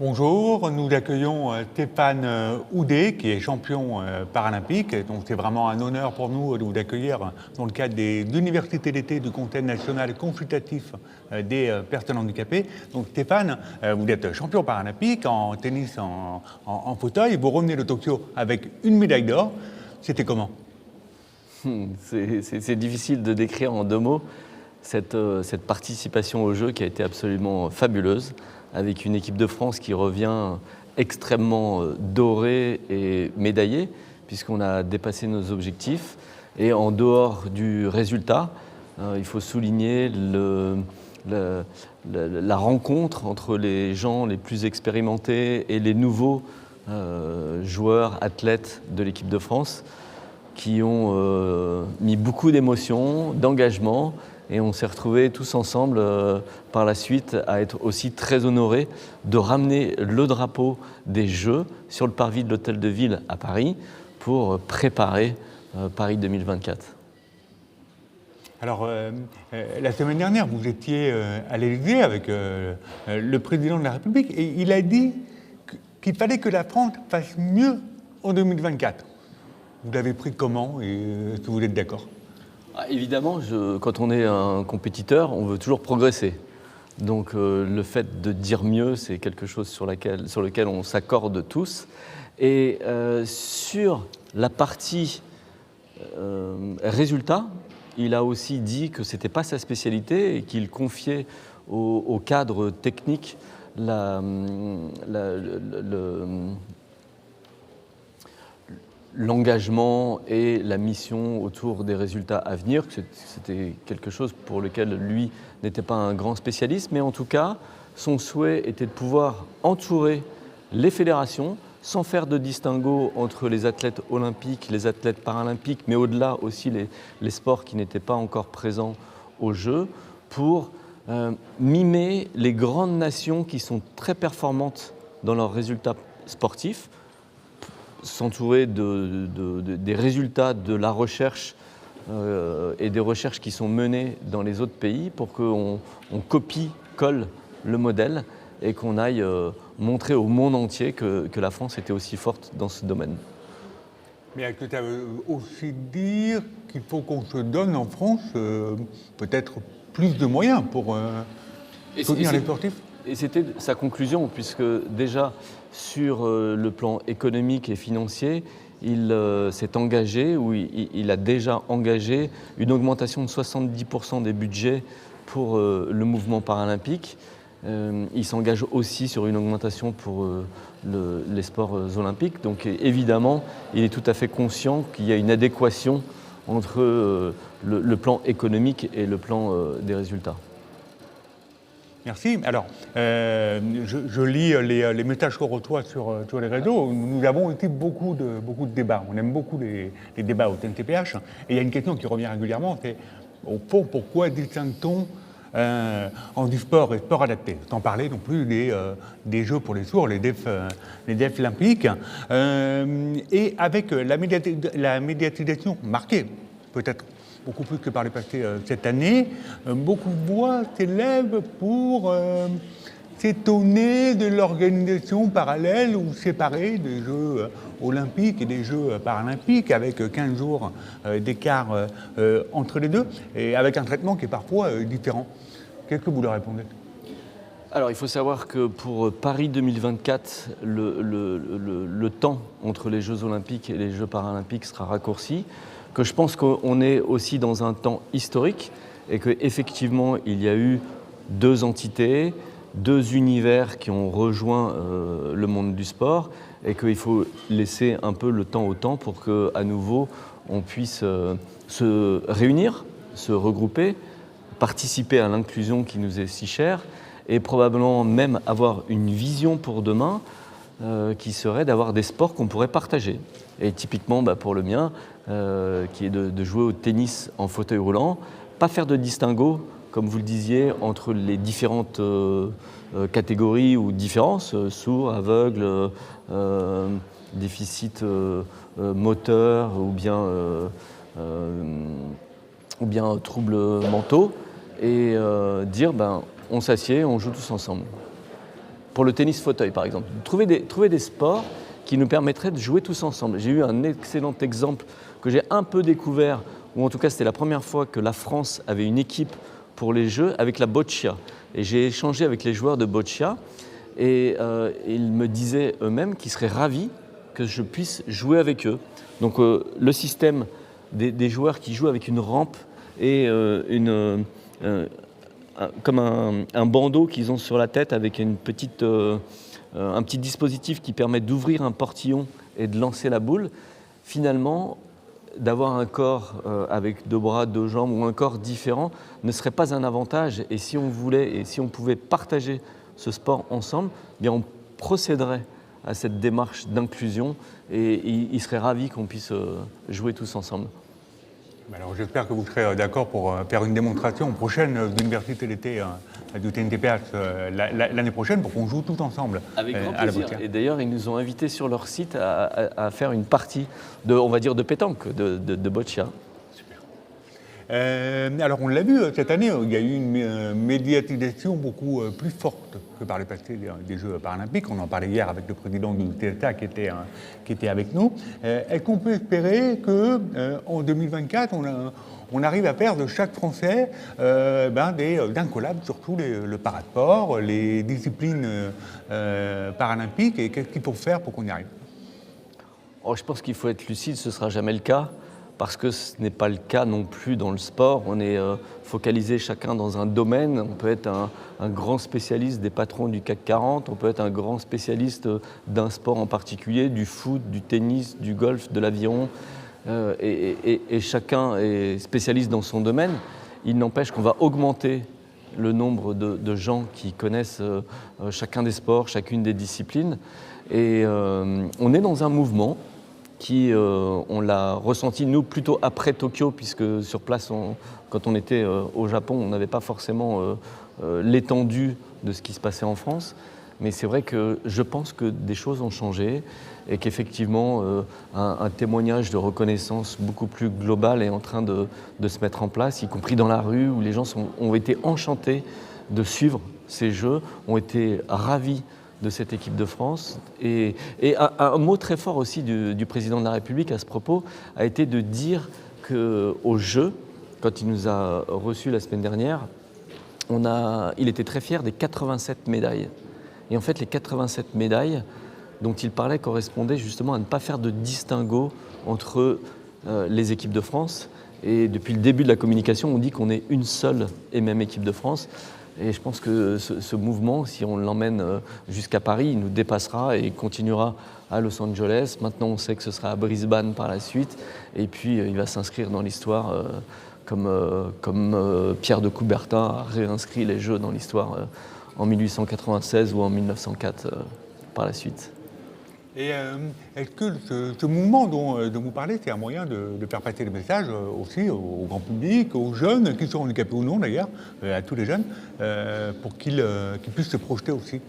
Bonjour, nous accueillons Stéphane Houdet, qui est champion paralympique. Donc c'est vraiment un honneur pour nous de vous accueillir dans le cadre des universités d'été du Conseil national consultatif des personnes handicapées. Donc Stéphane, vous êtes champion paralympique en tennis en fauteuil. Vous revenez de Tokyo avec une médaille d'or. C'était comment ? C'est difficile de décrire en 2 mots cette participation au jeu qui a été absolument fabuleuse, avec une équipe de France qui revient extrêmement dorée et médaillée, puisqu'on a dépassé nos objectifs. Et en dehors du résultat, il faut souligner la rencontre entre les gens les plus expérimentés et les nouveaux joueurs, athlètes de l'équipe de France, qui ont mis beaucoup d'émotions, d'engagement, et on s'est retrouvés tous ensemble par la suite à être aussi très honorés de ramener le drapeau des Jeux sur le parvis de l'Hôtel de Ville à Paris pour préparer Paris 2024. Alors, la semaine dernière, vous étiez à l'Élysée avec le président de la République et il a dit qu'il fallait que la France fasse mieux en 2024. Vous l'avez pris comment et est-ce que vous êtes d'accord ? Évidemment, quand on est un compétiteur, on veut toujours progresser. Donc le fait de dire mieux, c'est quelque chose sur lequel on s'accorde tous. Et sur la partie résultat, il a aussi dit que ce n'était pas sa spécialité et qu'il confiait au cadre technique l'engagement et la mission autour des résultats à venir, que c'était quelque chose pour lequel lui n'était pas un grand spécialiste, mais en tout cas, son souhait était de pouvoir entourer les fédérations sans faire de distinguo entre les athlètes olympiques, les athlètes paralympiques, mais au-delà aussi les sports qui n'étaient pas encore présents aux Jeux, pour mimer les grandes nations qui sont très performantes dans leurs résultats sportifs, s'entourer des résultats de la recherche et des recherches qui sont menées dans les autres pays pour qu'on copie-colle le modèle et qu'on aille montrer au monde entier que la France était aussi forte dans ce domaine. Mais est-ce que ça veut aussi dire qu'il faut qu'on se donne en France peut-être plus de moyens pour soutenir les sportifs ? Et c'était sa conclusion, puisque déjà sur le plan économique et financier, il s'est engagé, ou il a déjà engagé une augmentation de 70% des budgets pour le mouvement paralympique. Il s'engage aussi sur une augmentation pour les sports olympiques. Donc évidemment, il est tout à fait conscient qu'il y a une adéquation entre le plan économique et le plan des résultats. Merci. Alors, je lis les messages qu'on reçoit sur les réseaux. Nous avons aussi beaucoup de débats. On aime beaucoup les débats au TNTPH. Et il y a une question qui revient régulièrement, c'est au fond, pourquoi distingue-t-on handisport et sport adapté, sans parler non plus des Jeux pour les sourds, les défis olympiques, et avec la médiatisation marquée, peut-être beaucoup plus que par le passé cette année, beaucoup de voix s'élèvent pour s'étonner de l'organisation parallèle ou séparée des Jeux olympiques et des Jeux paralympiques, avec 15 jours d'écart entre les deux, et avec un traitement qui est parfois différent. Qu'est-ce que vous leur répondez ? Alors, il faut savoir que pour Paris 2024, le temps entre les Jeux olympiques et les Jeux paralympiques sera raccourci, que je pense qu'on est aussi dans un temps historique et qu'effectivement, il y a eu 2 entités, 2 univers qui ont rejoint le monde du sport et qu'il faut laisser un peu le temps au temps pour qu'à nouveau, on puisse se réunir, se regrouper, participer à l'inclusion qui nous est si chère et probablement même avoir une vision pour demain qui serait d'avoir des sports qu'on pourrait partager. Et typiquement, pour le mien, qui est de jouer au tennis en fauteuil roulant, pas faire de distinguo, comme vous le disiez, entre les différentes catégories ou différences, sourds, aveugles, déficit moteur ou bien troubles mentaux, et dire on s'assied, on joue tous ensemble. pour le tennis fauteuil par exemple. Trouver des sports qui nous permettraient de jouer tous ensemble. J'ai eu un excellent exemple que j'ai un peu découvert, ou en tout cas c'était la première fois que la France avait une équipe pour les Jeux avec la boccia. Et j'ai échangé avec les joueurs de boccia et ils me disaient eux-mêmes qu'ils seraient ravis que je puisse jouer avec eux. Donc le système des joueurs qui jouent avec une rampe et comme un bandeau qu'ils ont sur la tête avec un petit dispositif qui permet d'ouvrir un portillon et de lancer la boule, finalement, d'avoir un corps avec 2 bras, 2 jambes ou un corps différent ne serait pas un avantage. Et si on voulait et si on pouvait partager ce sport ensemble, eh bien on procéderait à cette démarche d'inclusion et ils seraient ravis qu'on puisse jouer tous ensemble. Alors j'espère que vous serez d'accord pour faire une démonstration prochaine de l'Université d'été du TNTPH l'année prochaine pour qu'on joue tous ensemble. Avec grand à la plaisir. boccia. Et d'ailleurs, ils nous ont invités sur leur site à faire une partie on va dire, de pétanque, de boccia. Alors on l'a vu cette année, il y a eu une médiatisation beaucoup plus forte que par le passé des Jeux paralympiques. On en parlait hier avec le président du TSA qui était avec nous. Est-ce qu'on peut espérer qu'en 2024, on arrive à faire de chaque Français d'un collab, surtout le parasport, les disciplines paralympiques, et qu'est-ce qu'il faut faire pour qu'on y arrive? Je pense qu'il faut être lucide, ce ne sera jamais le cas. Parce que ce n'est pas le cas non plus dans le sport. On est focalisé chacun dans un domaine. On peut être un grand spécialiste des patrons du CAC 40, on peut être un grand spécialiste d'un sport en particulier, du foot, du tennis, du golf, de l'aviron, et chacun est spécialiste dans son domaine. Il n'empêche qu'on va augmenter le nombre de gens qui connaissent chacun des sports, chacune des disciplines. Et on est dans un mouvement qui, on l'a ressenti, nous, plutôt après Tokyo, puisque sur place, quand on était au Japon, on n'avait pas forcément l'étendue de ce qui se passait en France. Mais c'est vrai que je pense que des choses ont changé et qu'effectivement, un témoignage de reconnaissance beaucoup plus global est en train de se mettre en place, y compris dans la rue, où les gens ont été enchantés de suivre ces Jeux, ont été ravis de cette équipe de France. Et un mot très fort aussi du président de la République à ce propos a été de dire qu'aux Jeux, quand il nous a reçus la semaine dernière, il était très fier des 87 médailles. Et en fait, les 87 médailles dont il parlait correspondaient justement à ne pas faire de distinguo entre les équipes de France. Et depuis le début de la communication, on dit qu'on est une seule et même équipe de France. Et je pense que ce mouvement, si on l'emmène jusqu'à Paris, il nous dépassera et continuera à Los Angeles. Maintenant, on sait que ce sera à Brisbane par la suite. Et puis, il va s'inscrire dans l'histoire comme Pierre de Coubertin a réinscrit les Jeux dans l'histoire en 1896 ou en 1904 par la suite. Et est-ce que ce mouvement dont vous parlez, c'est un moyen de faire passer le message aussi au grand public, aux jeunes, qu'ils soient handicapés ou non d'ailleurs, à tous les jeunes, pour qu'ils puissent se projeter aussi?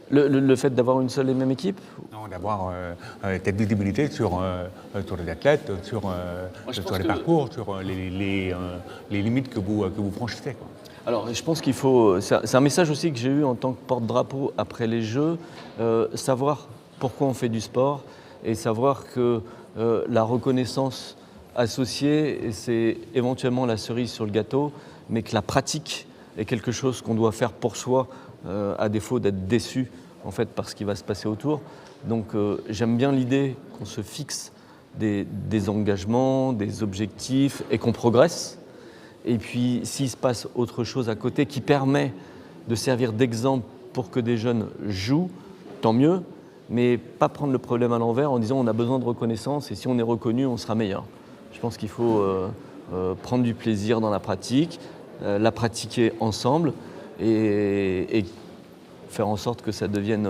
Le fait d'avoir une seule et même équipe? Non, d'avoir cette visibilité sur les athlètes, sur les parcours, sur les limites que vous franchissez, quoi. Alors, je pense qu'il faut... C'est un message aussi que j'ai eu en tant que porte-drapeau après les Jeux, savoir pourquoi on fait du sport et savoir que la reconnaissance associée, c'est éventuellement la cerise sur le gâteau, mais que la pratique est quelque chose qu'on doit faire pour soi, à défaut d'être déçu en fait, par ce qui va se passer autour. Donc, j'aime bien l'idée qu'on se fixe des engagements, des objectifs et qu'on progresse. Et puis, s'il se passe autre chose à côté qui permet de servir d'exemple pour que des jeunes jouent, tant mieux, mais pas prendre le problème à l'envers en disant on a besoin de reconnaissance et si on est reconnu, on sera meilleur. Je pense qu'il faut prendre du plaisir dans la pratique, la pratiquer ensemble et faire en sorte que ça devienne,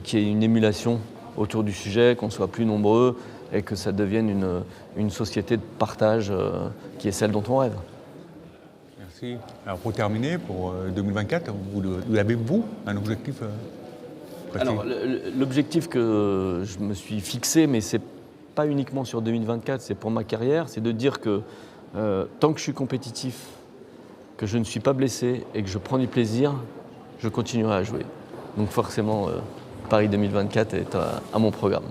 qu'il y ait une émulation autour du sujet, qu'on soit plus nombreux et que ça devienne une société de partage qui est celle dont on rêve. Merci. Alors pour terminer, pour 2024, vous avez, vous, un objectif précis? Alors l'objectif que je me suis fixé, mais c'est pas uniquement sur 2024, c'est pour ma carrière, c'est de dire que tant que je suis compétitif, que je ne suis pas blessé et que je prends du plaisir, je continuerai à jouer. Donc forcément, Paris 2024 est à mon programme.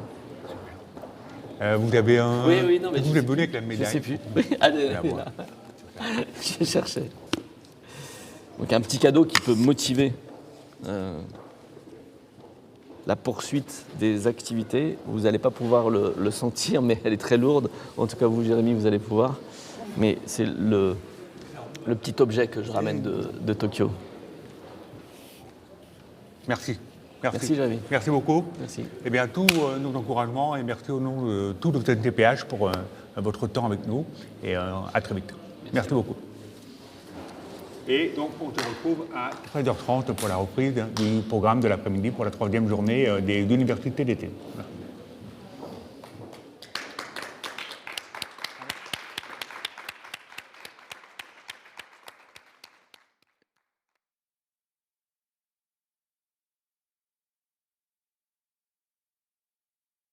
Vous avez un... Oui, non, mais vous voulez venir avec la Je médaille? sais plus. Oui, allez, La voir. je cherchais. Donc un petit cadeau qui peut motiver la poursuite des activités. Vous n'allez pas pouvoir le sentir, mais elle est très lourde. En tout cas, vous, Jérémy, vous allez pouvoir. Mais c'est le petit objet que je ramène de Tokyo. Merci. Merci, Jérémy. Merci beaucoup. Merci. Eh bien, tous nos encouragements et merci au nom de tout le TPH pour votre temps avec nous et à très vite. Merci beaucoup. Et donc, on se retrouve à 13h30 pour la reprise du programme de l'après-midi pour la 3e journée des universités d'été. Voilà.